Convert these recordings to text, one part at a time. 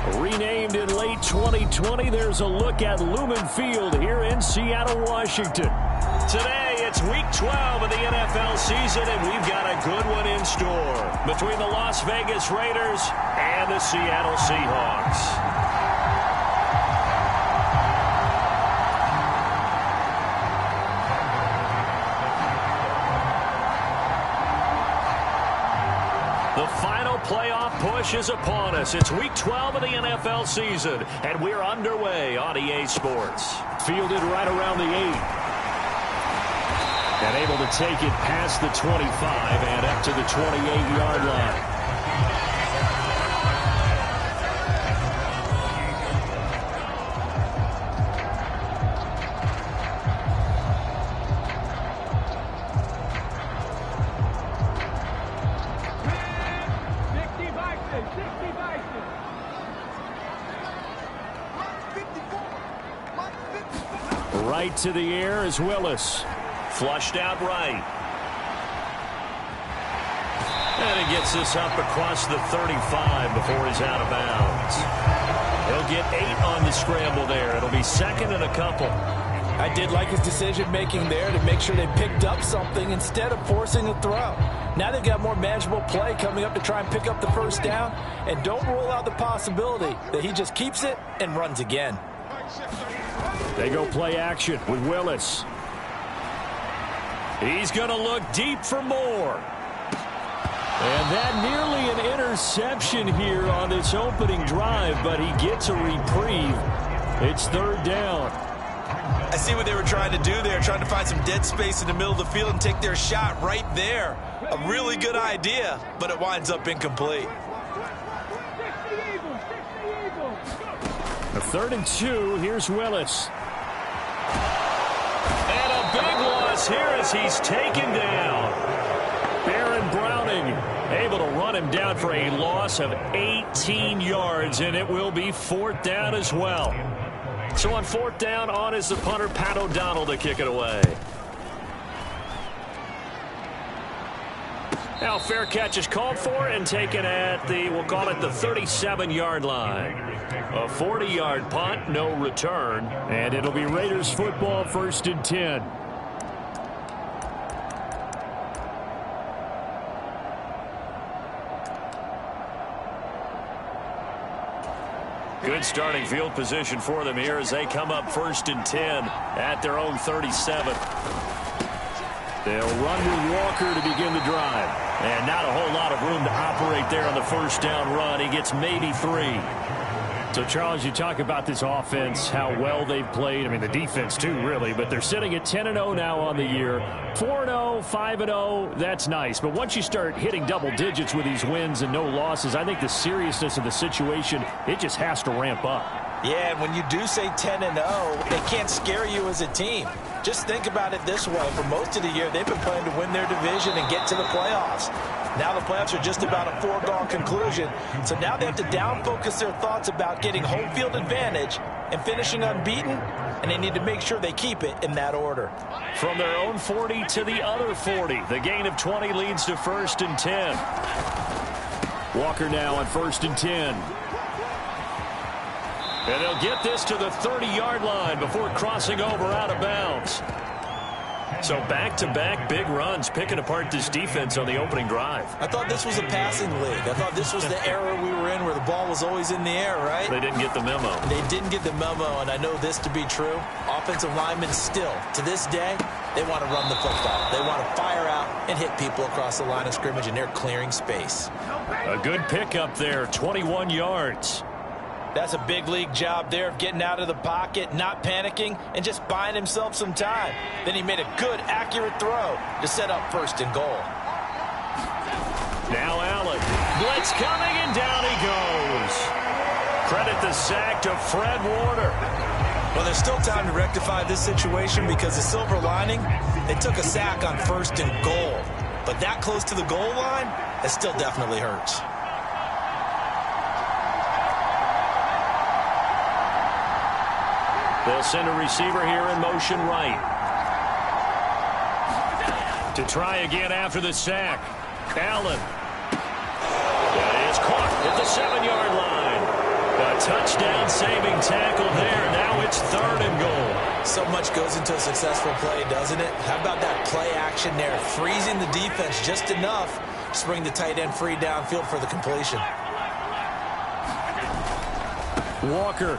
Renamed in late 2020, there's a look at Lumen Field here in Seattle, Washington. Today, it's Week 12 of the NFL season, and we've got a good one in store between the Las Vegas Raiders and the Seattle Seahawks. The final playoff push is upon us. It's Week 12 of the NFL season, and we're underway on EA Sports. Fielded right around the 8. And able to take it past the 25 and up to the 28-yard line. Right to the air is Willis. Flushed out right. And he gets this up across the 35 before he's out of bounds. He'll get 8 on the scramble there. It'll be second and a couple. I did like his decision-making there to make sure they picked up something instead of forcing a throw. Now they've got more manageable play coming up to try and pick up the first down. And don't rule out the possibility that he just keeps it and runs again. They go play action with Willis. He's going to look deep for more. And that nearly an interception here on this opening drive, but he gets a reprieve. It's third down. I see what they were trying to do there, trying to find some dead space in the middle of the field and take their shot right there. A really good idea, but it winds up incomplete. A 3rd and 2. Here's Willis. And a big loss here as he's taken down. Baron Browning able to run him down for a loss of 18 yards, and it will be 4th down as well. So on 4th down, on is the punter, Pat O'Donnell, to kick it away. Now fair catch is called for and taken at the, we'll call it the 37-yard line. A 40-yard punt, no return, and it'll be Raiders football, 1st and 10. Good starting field position for them here as they come up 1st and 10 at their own 37. They'll run with Walker to begin the drive. And not a whole lot of room to operate there on the first down run. He gets maybe 3. So, Charles, you talk about this offense, how well they've played. I mean, the defense, too, really. But they're sitting at 10-0 now on the year. 4-0, 5-0, that's nice. But once you start hitting double digits with these wins and no losses, I think the seriousness of the situation, it just has to ramp up. Yeah, and when you do say 10-0, it can't scare you as a team. Just think about it this way. For most of the year, they've been playing to win their division and get to the playoffs. Now the playoffs are just about a foregone conclusion. So now they have to down-focus their thoughts about getting home field advantage and finishing unbeaten, and they need to make sure they keep it in that order. From their own 40 to the other 40, the gain of 20 leads to 1st and 10. Walker now on 1st and 10. And they'll get this to the 30-yard line before crossing over out of bounds. So back-to-back big runs, picking apart this defense on the opening drive. I thought this was a passing league. I thought this was the era we were in where the ball was always in the air, right? They didn't get the memo. They didn't get the memo, and I know this to be true. Offensive linemen still, to this day, they want to run the football. They want to fire out and hit people across the line of scrimmage, and they're clearing space. A good pickup there, 21 yards. That's a big league job there of getting out of the pocket, not panicking, and just buying himself some time. Then he made a good, accurate throw to set up 1st and goal. Now Allen. Blitz coming, and down he goes. Credit the sack to Fred Warner. Well, there's still time to rectify this situation because the silver lining, they took a sack on 1st and goal. But that close to the goal line, it still definitely hurts. They'll send a receiver here in motion right. To try again after the sack. Allen. That is caught at the 7-yard line. A touchdown saving tackle there. Now it's 3rd and goal. So much goes into a successful play, doesn't it? How about that play action there? Freezing the defense just enough to bring the tight end free downfield for the completion. Walker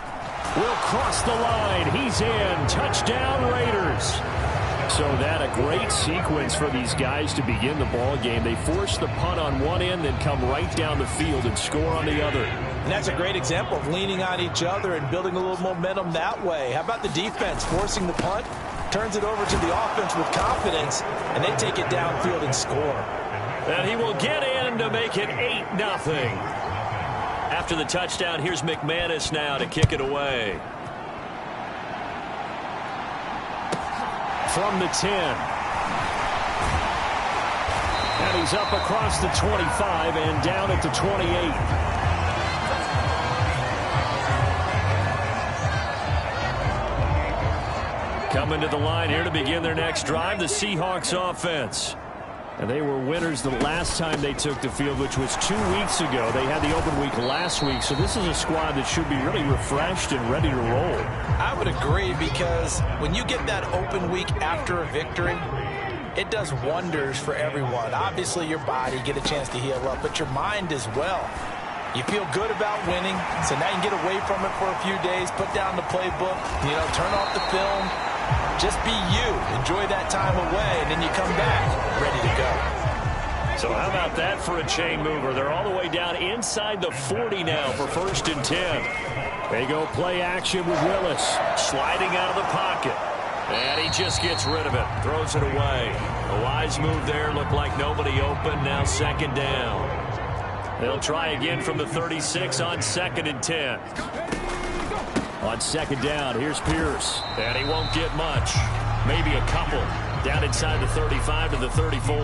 will cross the line. He's in. Touchdown, Raiders. So that a great sequence for these guys to begin the ball game. They force the punt on one end, then come right down the field and score on the other. And that's a great example of leaning on each other and building a little momentum that way. How about the defense forcing the punt, turns it over to the offense with confidence, and they take it downfield and score. And he will get in to make it 8-0. After the touchdown, here's McManus now to kick it away. From the 10. And he's up across the 25 and down at the 28. Coming to the line here to begin their next drive, the Seahawks offense. And they were winners the last time they took the field, which was 2 weeks ago. They had the open week last week, so this is a squad that should be really refreshed and ready to roll. I would agree, because when you get that open week after a victory, it does wonders for everyone. Obviously, your body, get a chance to heal up, but your mind as well. You feel good about winning, so now you can get away from it for a few days, put down the playbook, turn off the film. Just be you. Enjoy that time away, and then you come back ready to go. So how about that for a chain mover? They're all the way down inside the 40 now for 1st and 10. They go play action with Willis. Sliding out of the pocket. And he just gets rid of it. Throws it away. A wise move there. Looked like nobody open. Now 2nd down. They'll try again from the 36 on 2nd and 10. On 2nd down, here's Pierce. And he won't get much. Maybe a couple. Down inside the 35 to the 34.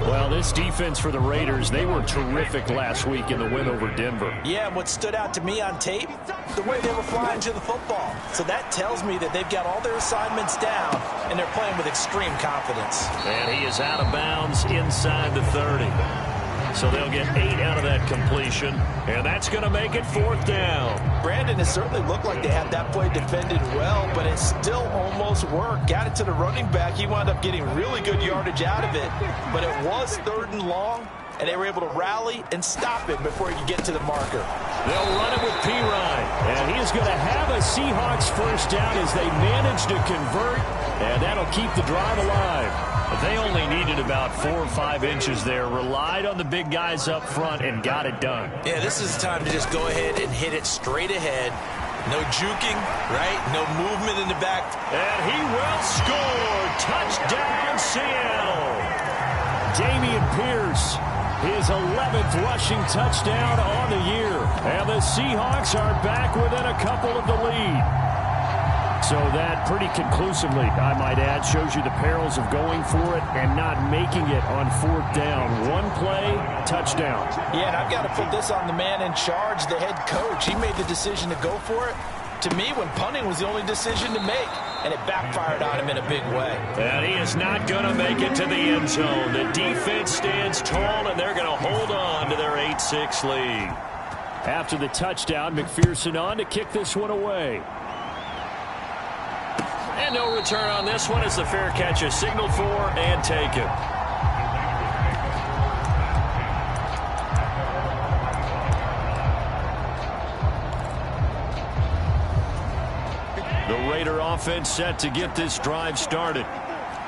Well, this defense for the Raiders, they were terrific last week in the win over Denver. Yeah, and what stood out to me on tape, the way they were flying to the football. So that tells me that they've got all their assignments down, and they're playing with extreme confidence. And he is out of bounds inside the 30. So they'll get 8 out of that completion, and that's going to make it 4th down. Brandon, it certainly looked like they had that play defended well, but it still almost worked. Got it to the running back. He wound up getting really good yardage out of it, but it was 3rd and long, and they were able to rally and stop it before he could get to the marker. They'll run it with Pirine, and he's going to have a Seahawks 1st down as they manage to convert, and that'll keep the drive alive. They only needed about 4 or 5 inches there, relied on the big guys up front, and got it done. Yeah, this is time to just go ahead and hit it straight ahead. No juking, right? No movement in the back. And he will score. Touchdown, Seattle. Dameon Pierce, his 11th rushing touchdown on the year. And the Seahawks are back within a couple of the lead. So that pretty conclusively, I might add, shows you the perils of going for it and not making it on 4th down. One play, touchdown. Yeah, and I've got to put this on the man in charge, the head coach. He made the decision to go for it. To me, when punting was the only decision to make, and it backfired on him in a big way. And he is not going to make it to the end zone. The defense stands tall, and they're going to hold on to their 8-6 lead. After the touchdown, McPherson on to kick this one away. And no return on this one as the fair catch is signaled for and taken. The Raider offense set to get this drive started.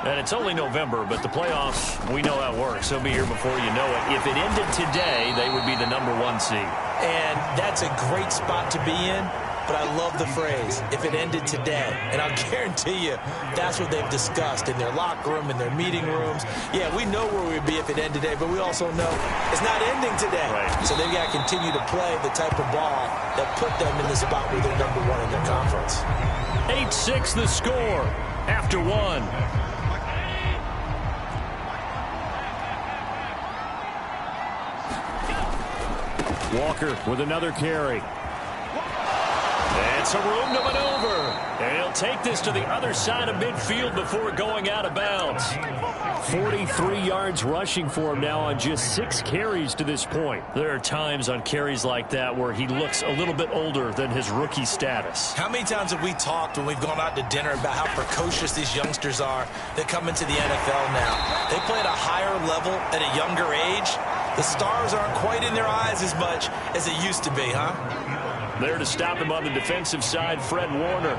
And it's only November, but the playoffs, we know how it works. They'll be here before you know it. If it ended today, they would be the #1 seed. And that's a great spot to be in. But I love the phrase, if it ended today. And I'll guarantee you, that's what they've discussed in their locker room, in their meeting rooms. Yeah, we know where we'd be if it ended today, but we also know it's not ending today. Right. So they've got to continue to play the type of ball that put them in the spot where they're #1 in their conference. 8-6 the score after 1. Walker with another carry. And some room to maneuver. And he'll take this to the other side of midfield before going out of bounds. 43 yards rushing for him now on just 6 carries to this point. There are times on carries like that where he looks a little bit older than his rookie status. How many times have we talked when we've gone out to dinner about how precocious these youngsters are that come into the NFL now? They play at a higher level at a younger age. The stars aren't quite in their eyes as much as it used to be, huh? There to stop him on the defensive side, Fred Warner.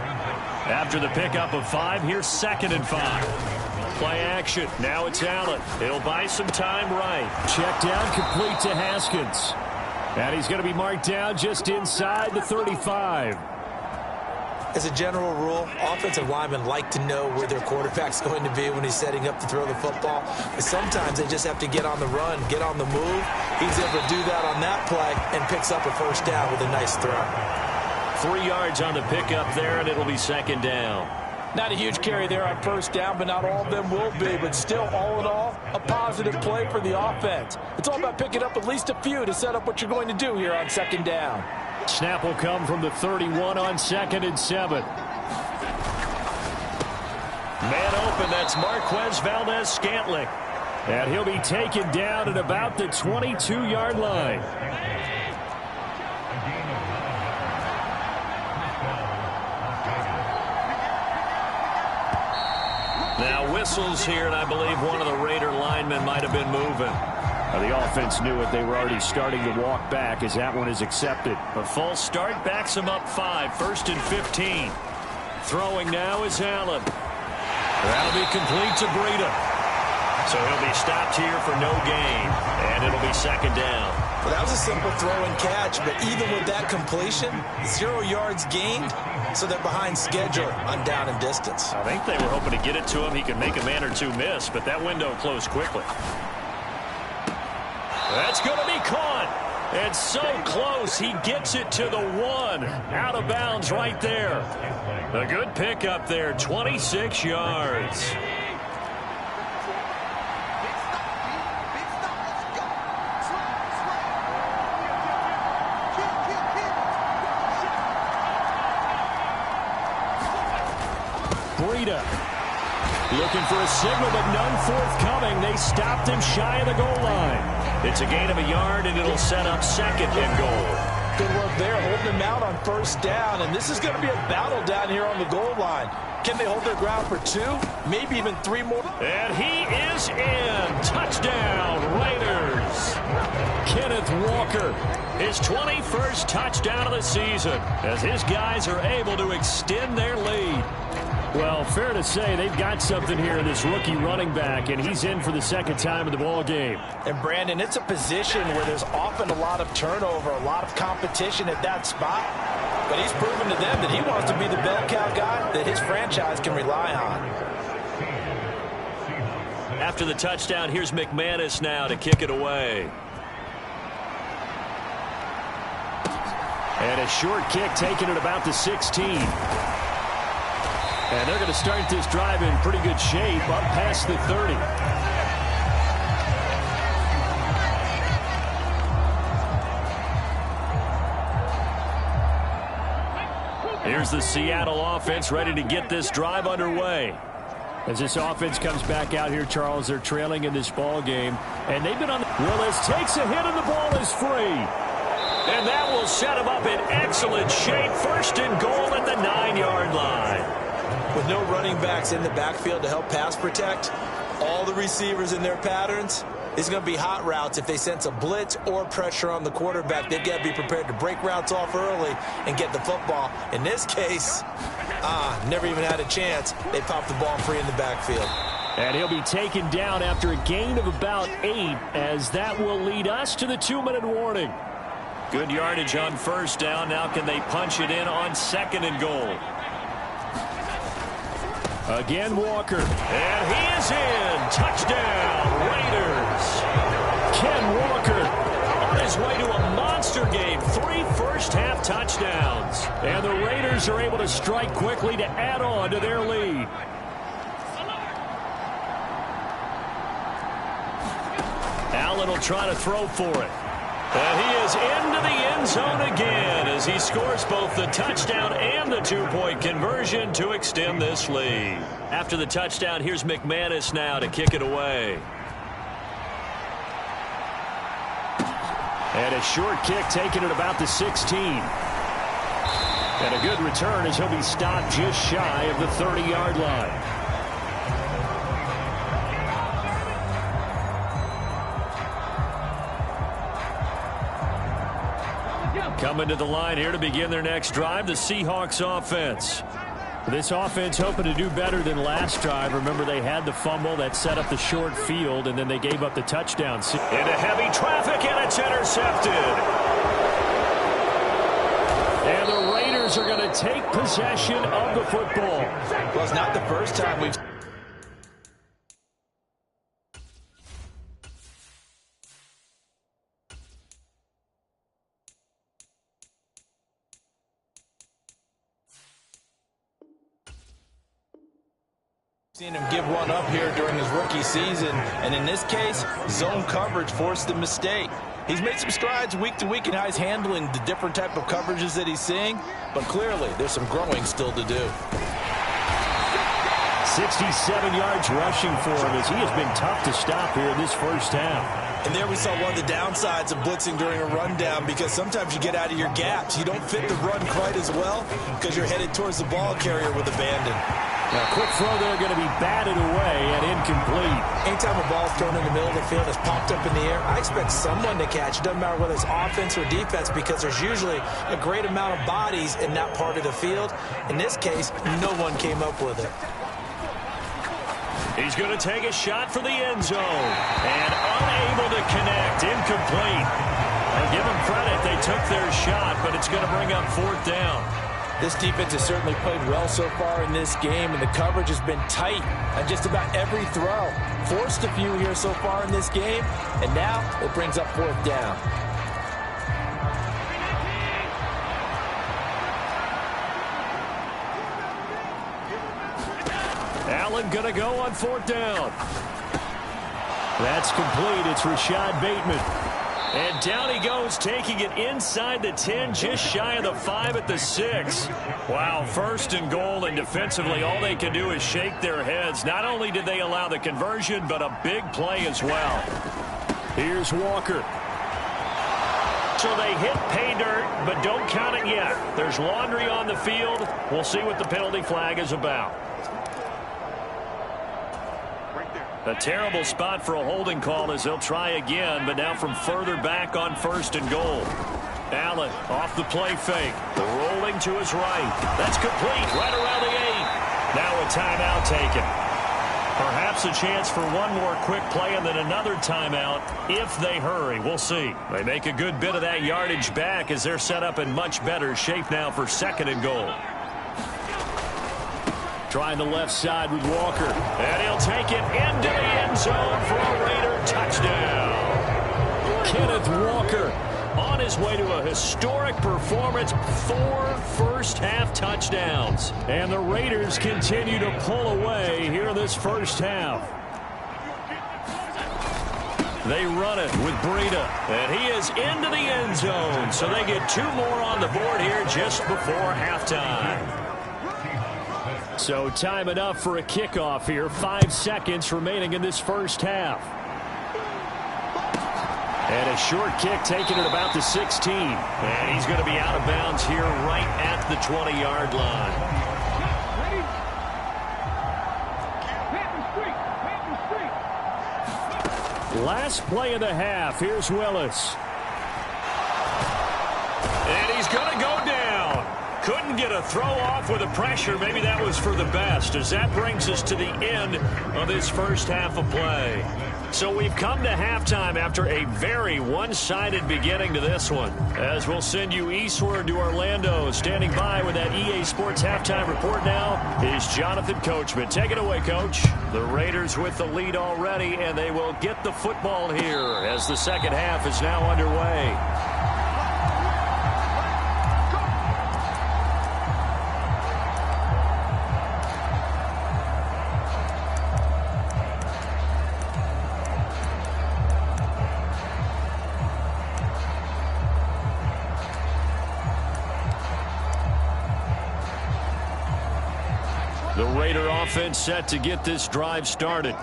After the pickup of 5, here's 2nd and 5. Play action. Now it's Allen. It'll buy some time right. Check down complete to Haskins. And he's going to be marked down just inside the 35. As a general rule, offensive linemen like to know where their quarterback's going to be when he's setting up to throw the football. But sometimes they just have to get on the run, get on the move. He's able to do that on that play and picks up a first down with a nice throw. 3 yards on the pickup there, and it'll be 2nd down. Not a huge carry there on first down, but not all of them will be. But still, all in all, a positive play for the offense. It's all about picking up at least a few to set up what you're going to do here on 2nd down. Snap will come from the 31 on 2nd and 7. Man open, that's Marquez Valdes-Scantling. And he'll be taken down at about the 22-yard line. Now whistles here, and I believe one of the Raider linemen might have been moving. The offense knew it. They were already starting to walk back as that one is accepted. A false start backs him up 5, 1st and 15. Throwing now is Allen. That'll be complete to Breida. So he'll be stopped here for no gain, and it'll be 2nd down. Well, that was a simple throw and catch, but even with that completion, 0 yards gained, so they're behind schedule on down and distance. I think they were hoping to get it to him. He could make a man or two miss, but that window closed quickly. That's going to be caught. And so close, he gets it to the 1. Out of bounds right there. A good pickup there, 26 yards. Breida looking for a signal, but none forthcoming. They stopped him shy of the goal line. It's a gain of a yard, and it'll set up 2nd and goal. Good work there, holding him out on first down. And this is going to be a battle down here on the goal line. Can they hold their ground for 2, maybe even 3 more? And he is in. Touchdown, Raiders. Kenneth Walker, his 21st touchdown of the season, as his guys are able to extend their lead. Well, fair to say they've got something here in this rookie running back, and he's in for the 2nd time of the ball game. And, Brandon, it's a position where there's often a lot of turnover, a lot of competition at that spot. But he's proven to them that he wants to be the bell cow guy that his franchise can rely on. After the touchdown, here's McManus now to kick it away. And a short kick taken at about the 16. And they're going to start this drive in pretty good shape up past the 30. Here's the Seattle offense ready to get this drive underway. As this offense comes back out here, Charles, they're trailing in this ball game. And they've been on the... Willis takes a hit and the ball is free. And that will set him up in excellent shape. 1st and goal at the 9-yard line. With no running backs in the backfield to help pass protect, all the receivers in their patterns, it's going to be hot routes. If they sense a blitz or pressure on the quarterback, they've got to be prepared to break routes off early and get the football. In this case, never even had a chance. They popped the ball free in the backfield. And he'll be taken down after a gain of about 8, as that will lead us to the 2-minute warning. Good yardage on first down. Now can they punch it in on 2nd and goal? Again, Walker. And he is in. Touchdown, Raiders. Ken Walker on his way to a monster game. 3 first-half touchdowns. And the Raiders are able to strike quickly to add on to their lead. Allen will try to throw for it. And he is into the end zone again as he scores both the touchdown and the two-point conversion to extend this lead. After the touchdown, here's McManus now to kick it away. And a short kick taken at about the 16. And a good return as he'll be stopped just shy of the 30-yard line. Coming to the line here to begin their next drive, the Seahawks offense. This offense hoping to do better than last drive. Remember, they had the fumble that set up the short field, and then they gave up the touchdown. Into heavy traffic, and it's intercepted. And the Raiders are going to take possession of the football. Well, it's not the first time we've seen him give one up here during his rookie season, and in this case, zone coverage forced the mistake. He's made some strides week to week in how he's handling the different type of coverages that he's seeing, but clearly there's some growing still to do. 67 yards rushing for him as he has been tough to stop here in this first half. And there we saw one of the downsides of blitzing during a rundown, because sometimes you get out of your gaps. You don't fit the run quite as well because you're headed towards the ball carrier with abandon. Now, quick throw there going to be batted away and incomplete. Anytime a ball is thrown in the middle of the field that's popped up in the air, I expect someone to catch. It doesn't matter whether it's offense or defense, because there's usually a great amount of bodies in that part of the field. In this case, no one came up with it. He's going to take a shot for the end zone. And unable to connect. Incomplete. I'll give them credit. They took their shot, but it's going to bring up fourth down. This defense has certainly played well so far in this game, and the coverage has been tight on just about every throw. Forced a few here so far in this game, and now it brings up fourth down. Allen going to go on fourth down. That's complete. It's Rashad Bateman. And down he goes, taking it inside the 10, just shy of the 5 at the 6. Wow, first and goal, and defensively all they can do is shake their heads. Not only did they allow the conversion, but a big play as well. Here's Walker. So they hit pay dirt, but don't count it yet. There's laundry on the field. We'll see what the penalty flag is about. A terrible spot for a holding call as they'll try again, but now from further back on first and goal. Allen off the play fake, rolling to his right. That's complete, right around the 8. Now a timeout taken. Perhaps a chance for one more quick play and then another timeout if they hurry. We'll see. They make a good bit of that yardage back as they're set up in much better shape now for second and goal. Trying the left side with Walker. And he'll take it into the end zone for a Raider touchdown. Kenneth Walker on his way to a historic performance, 4 first-half touchdowns. And the Raiders continue to pull away here in this first half. They run it with Breida, and he is into the end zone. So they get 2 more on the board here just before halftime. So time enough for a kickoff here. 5 seconds remaining in this first half. And a short kick taken at about the 16. And he's going to be out of bounds here right at the 20-yard line. Last play of the half. Here's Willis. And he's going to go down. Couldn't get a throw off with the pressure. Maybe that was for the best, as that brings us to the end of this first half of play. So we've come to halftime after a very one-sided beginning to this one. As we'll send you eastward to Orlando. Standing by with that EA Sports halftime report now is Jonathan Coachman. Take it away, Coach. The Raiders with the lead already, and they will get the football here as the second half is now underway. The Raider offense set to get this drive started.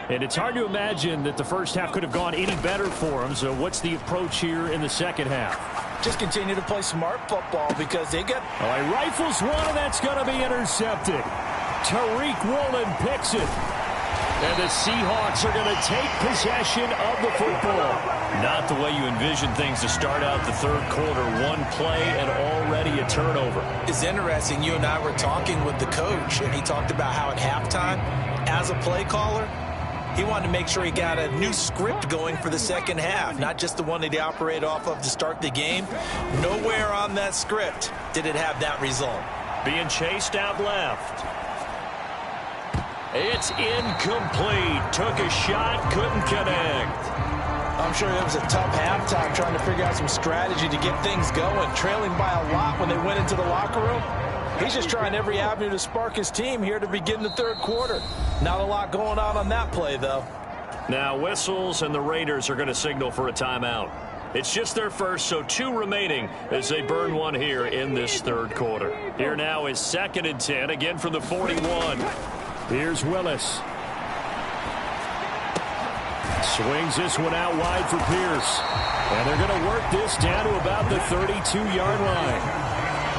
And it's hard to imagine that the first half could have gone any better for them. So what's the approach here in the second half? Just continue to play smart football because they get... All right, rifles one, and that's going to be intercepted. Tariq Woolen picks it. And the Seahawks are going to take possession of the football. Not the way you envision things to start out the third quarter. One play and already a turnover. It's interesting. You and I were talking with the coach, and he talked about how at halftime, as a play caller, he wanted to make sure he got a new script going for the second half, not just the one that he operated off of to start the game. Nowhere on that script did it have that result. Being chased out left. It's incomplete. Took a shot, couldn't connect. I'm sure it was a tough halftime trying to figure out some strategy to get things going, trailing by a lot when they went into the locker room. He's just trying every avenue to spark his team here to begin the third quarter. Not a lot going on that play, though. Now whistles, and the Raiders are going to signal for a timeout. It's just their first, so 2 remaining as they burn one here in this third quarter. Here now is 2nd and 10, again from the 41. Here's Willis. Swings this one out wide for Pierce. And they're going to work this down to about the 32-yard line.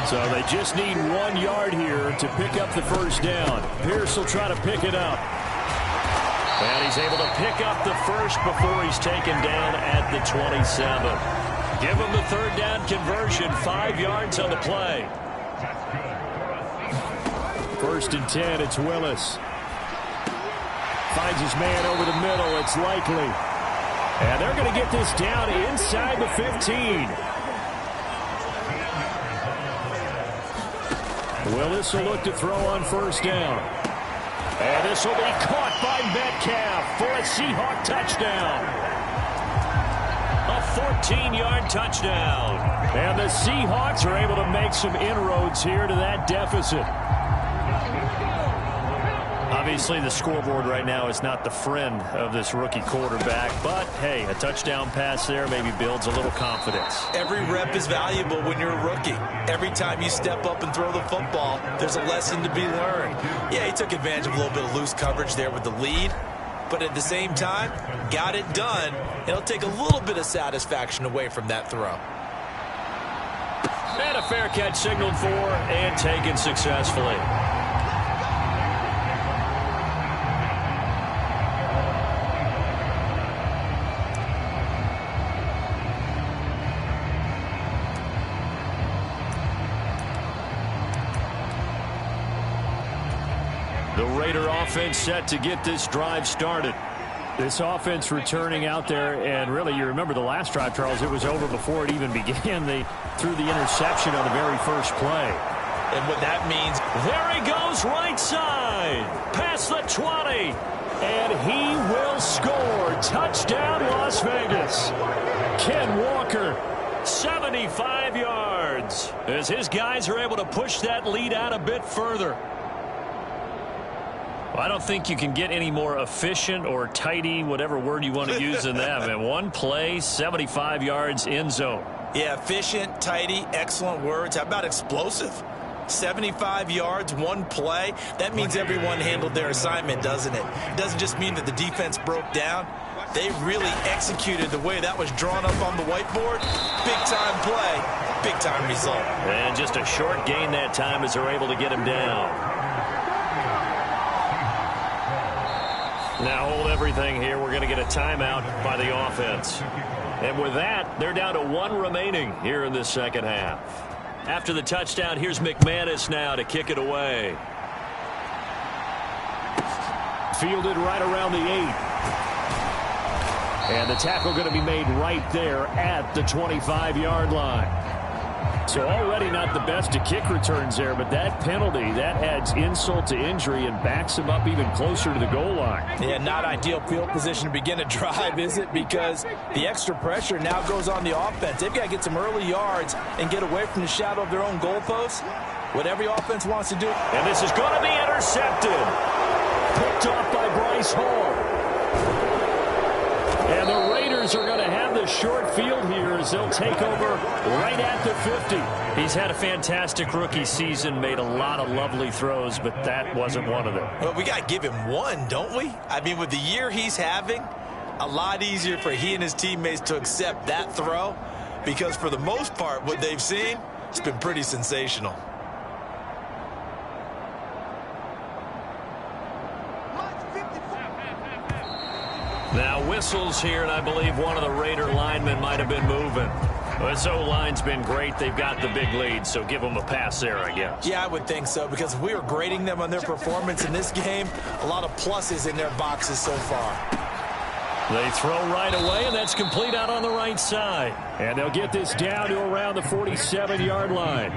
So they just need 1 yard here to pick up the first down. Pierce will try to pick it up. And he's able to pick up the first before he's taken down at the 27. Give him the third down conversion, 5 yards on the play. 1st and 10, it's Willis. Finds his man over the middle, it's Likely. And they're going to get this down inside the 15. Willis will look to throw on first down. And this will be caught by Metcalf for a Seahawk touchdown. A 14-yard touchdown. And the Seahawks are able to make some inroads here to that deficit. Obviously, the scoreboard right now is not the friend of this rookie quarterback. But, hey, a touchdown pass there maybe builds a little confidence. Every rep is valuable when you're a rookie. Every time you step up and throw the football, there's a lesson to be learned. Yeah, he took advantage of a little bit of loose coverage there with the lead. But at the same time, got it done. It'll take a little bit of satisfaction away from that throw. And a fair catch signaled for and taken successfully. The Raider offense set to get this drive started. This offense returning out there, and really, you remember the last drive, Charles, it was over before it even began. They threw the interception on the very first play. And what that means, there he goes right side, past the 20. And he will score. Touchdown, Las Vegas. Ken Walker. 75 yards as his guys are able to push that lead out a bit further. I don't think you can get any more efficient or tidy, whatever word you want to use in that. And 1 play, 75 yards, end zone. Yeah, efficient, tidy, excellent words. How about explosive? 75 yards, 1 play. That means everyone handled their assignment, doesn't it? It doesn't just mean that the defense broke down. They really executed the way that was drawn up on the whiteboard. Big-time play, big-time result. And just a short gain that time as they're able to get him down. Now hold everything here. We're going to get a timeout by the offense. And with that, they're down to 1 remaining here in this second half. After the touchdown, here's McManus now to kick it away. Fielded right around the 8. And the tackle going to be made right there at the 25-yard line. So already not the best of kick returns there, but that penalty, that adds insult to injury and backs him up even closer to the goal line. Yeah, not ideal field position to begin a drive, is it? Because the extra pressure now goes on the offense. They've got to get some early yards and get away from the shadow of their own goalposts. What every offense wants to do. And this is going to be intercepted. Picked off by Bryce Hall. And the Raiders Raiders are going to have the short field here as they'll take over right at the 50. He's had a fantastic rookie season, made a lot of lovely throws, but that wasn't one of them. Well, we got to give him one, don't we? I mean, with the year he's having, a lot easier for he and his teammates to accept that throw because for the most part, what they've seen, it's been pretty sensational. Now whistles here, and I believe one of the Raider linemen might have been moving. This O-line's been great. They've got the big lead, so give them a pass there, I guess. Yeah, I would think so, because if we were grading them on their performance in this game, a lot of pluses in their boxes so far. They throw right away, and that's complete out on the right side. And they'll get this down to around the 47-yard line.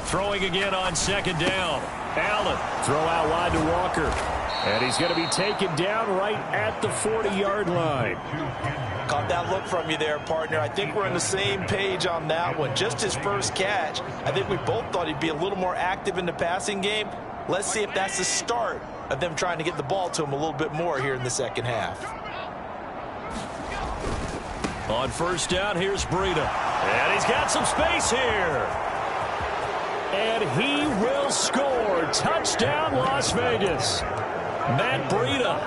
Throwing again on second down. Allen, throw out wide to Walker. And he's going to be taken down right at the 40-yard line. Caught that look from you there, partner. I think we're on the same page on that one. Just his first catch, I think we both thought he'd be a little more active in the passing game. Let's see if that's the start of them trying to get the ball to him a little bit more here in the second half. On first down, here's Breida. And he's got some space here. And he will score. Touchdown, Las Vegas. Matt Breida,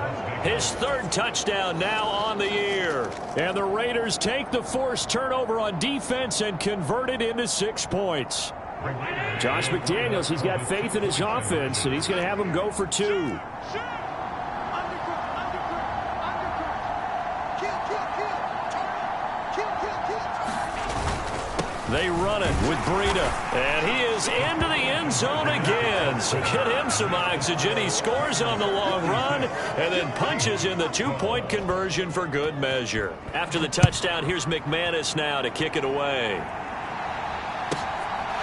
his third touchdown now on the year. And the Raiders take the forced turnover on defense and convert it into 6 points. Josh McDaniels, he's got faith in his offense, and he's going to have him go for 2. They run it with Breida. And he is into the end zone again. So get him some oxygen. He scores on the long run and then punches in the 2-point conversion for good measure. After the touchdown, here's McManus now to kick it away.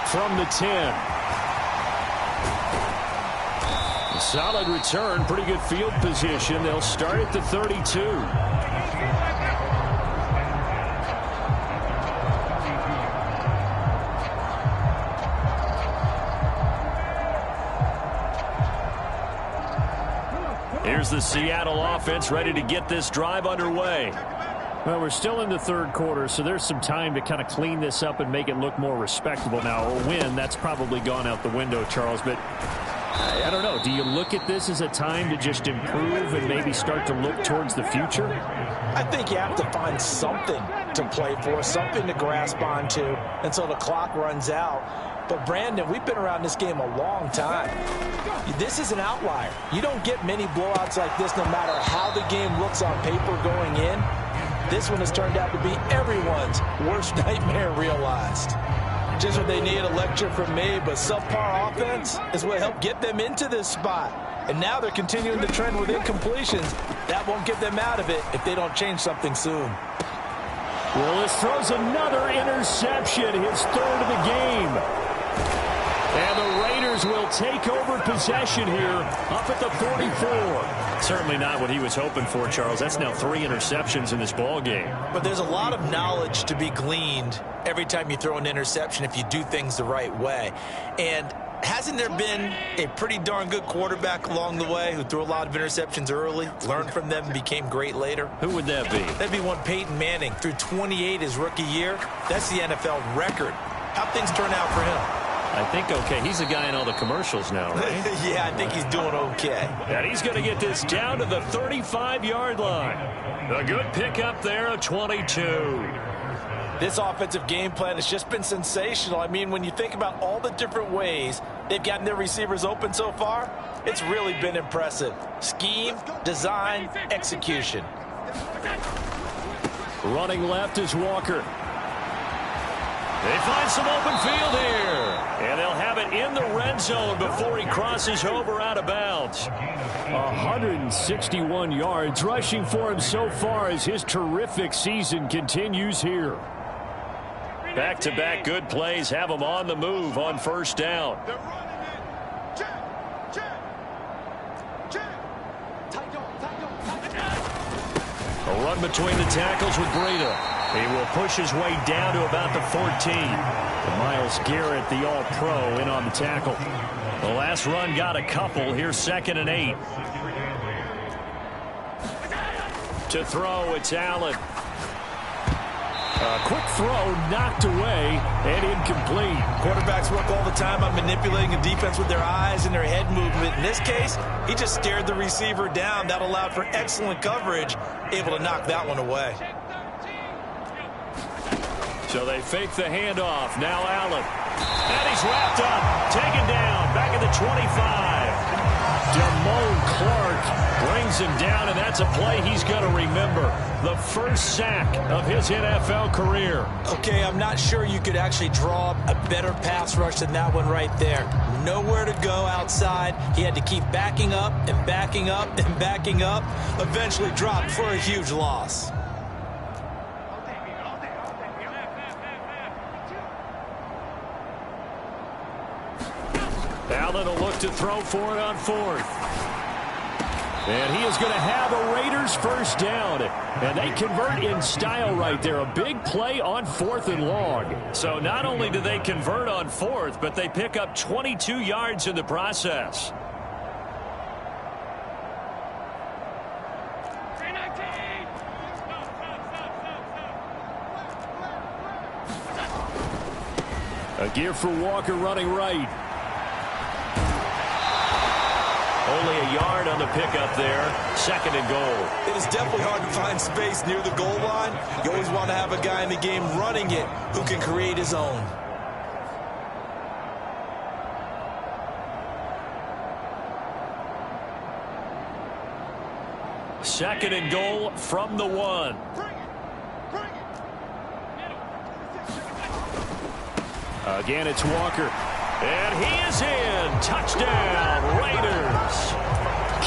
From the 10. A solid return. Pretty good field position. They'll start at the 32. Here's the Seattle offense ready to get this drive underway. Well, we're still in the third quarter, so there's some time to kind of clean this up and make it look more respectable. Now, a win, that's probably gone out the window, Charles, but I don't know. Do you look at this as a time to just improve and maybe start to look towards the future? I think you have to find something to play for, something to grasp onto until the clock runs out. But, Brandon, we've been around this game a long time. This is an outlier. You don't get many blowouts like this no matter how the game looks on paper going in. This one has turned out to be everyone's worst nightmare realized. Just what they need, a lecture from me, but subpar offense is what helped get them into this spot. And now they're continuing the trend with incompletions. That won't get them out of it if they don't change something soon. Willis throws another interception, his third of the game. And the Raiders will take over possession here up at the 44. Certainly not what he was hoping for, Charles. That's now 3 interceptions in this ball game. But there's a lot of knowledge to be gleaned every time you throw an interception if you do things the right way. And hasn't there been a pretty darn good quarterback along the way who threw a lot of interceptions early, learned from them, and became great later? Who would that be? That'd be one Peyton Manning. Threw 28 his rookie year. That's the NFL record. How'd things turn out for him? I think okay. He's the guy in all the commercials now, right? Yeah, I think he's doing okay. And he's going to get this down to the 35-yard line. A good pickup there, a 22. This offensive game plan has just been sensational. I mean, when you think about all the different ways they've gotten their receivers open so far, it's really been impressive. Scheme, design, execution. Running left is Walker. They find some open field here. And they'll have it in the red zone before he crosses over out of bounds. 161 yards rushing for him so far as his terrific season continues here. Back-to-back good plays have him on the move on first down. A run between the tackles with Breida. He will push his way down to about the 14. Myles Garrett, the All-Pro, in on the tackle. The last run got a couple. Here's 2nd and 8. To throw, it's Allen. A quick throw knocked away and incomplete. Quarterbacks work all the time on manipulating the defense with their eyes and their head movement. In this case, he just stared the receiver down. That allowed for excellent coverage, able to knock that one away. So they fake the handoff. Now Allen. And he's wrapped up. Taken down. Back at the 25. Damone Clark brings him down, and that's a play he's going to remember. The first sack of his NFL career. Okay, I'm not sure you could actually draw a better pass rush than that one right there. Nowhere to go outside. He had to keep backing up and backing up and backing up. Eventually dropped for a huge loss. Allen will look to throw for it on 4th. And he is going to have a Raiders first down. And they convert in style right there. A big play on 4th and long. So not only do they convert on 4th, but they pick up 22 yards in the process. A gear for Walker running right. Only a yard on the pickup there. 2nd and goal. It is definitely hard to find space near the goal line. You always want to have a guy in the game running it who can create his own. Second and goal from the 1. Again, it's Walker. And he is in. Touchdown, Raiders.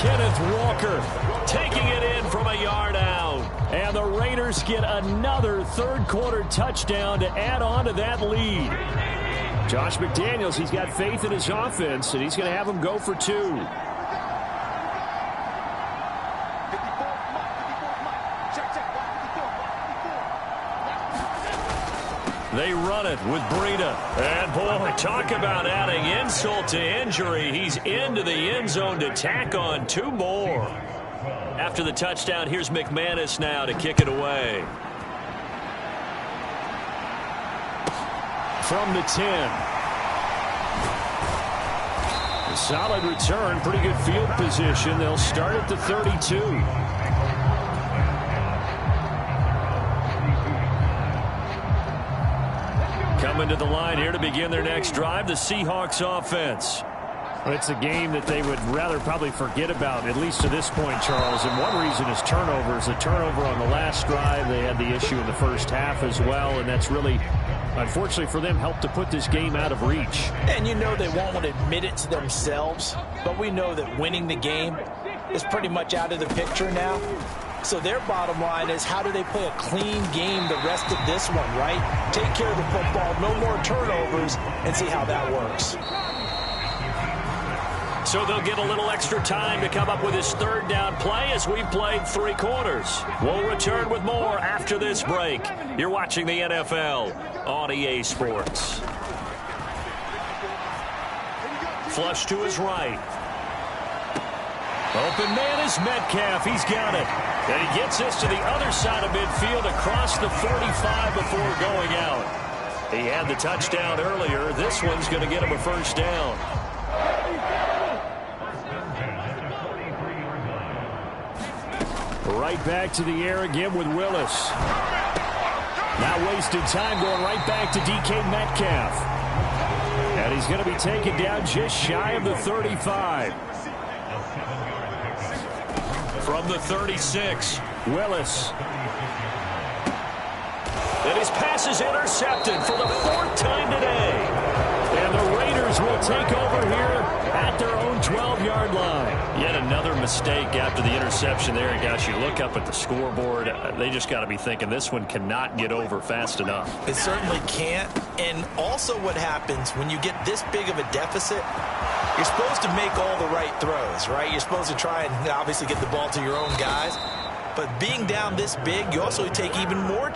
Kenneth Walker taking it in from a yard out. And the Raiders get another third-quarter touchdown to add on to that lead. Josh McDaniels, he's got faith in his offense, and he's going to have them go for 2. They run it with Breida. And, boy, talk about adding insult to injury. He's into the end zone to tack on 2 more. After the touchdown, here's McManus now to kick it away. From the 10. A solid return, pretty good field position. They'll start at the 32. Coming to the line here to begin their next drive, the Seahawks offense. Well, it's a game that they would rather probably forget about, at least to this point, Charles. And one reason is turnovers. A turnover on the last drive. They had the issue in the first half as well, and that's really, unfortunately for them, helped to put this game out of reach. And you know they won't want to admit it to themselves, but we know that winning the game is pretty much out of the picture now. So their bottom line is, how do they play a clean game the rest of this one, right? Take care of the football, no more turnovers, and see how that works. So they'll get a little extra time to come up with his third down play as we've played 3 quarters. We'll return with more after this break. You're watching the NFL on EA Sports. Flush to his right. Open man is Metcalf. He's got it. And he gets this to the other side of midfield across the 45 before going out. He had the touchdown earlier. This one's going to get him a first down. Right back to the air again with Willis. Not wasting time, going right back to DK Metcalf. And he's going to be taken down just shy of the 35. From the 36, Willis. And his pass is intercepted for the 4th time today. And the Raiders will take over here at their own 12-yard line. Yet another mistake after the interception there. And, gosh, you look up at the scoreboard, they just got to be thinking this one cannot get over fast enough. It certainly can't. And also what happens when you get this big of a deficit, you're supposed to make all the right throws, right? You're supposed to try and obviously get the ball to your own guys. But being down this big, you also take even more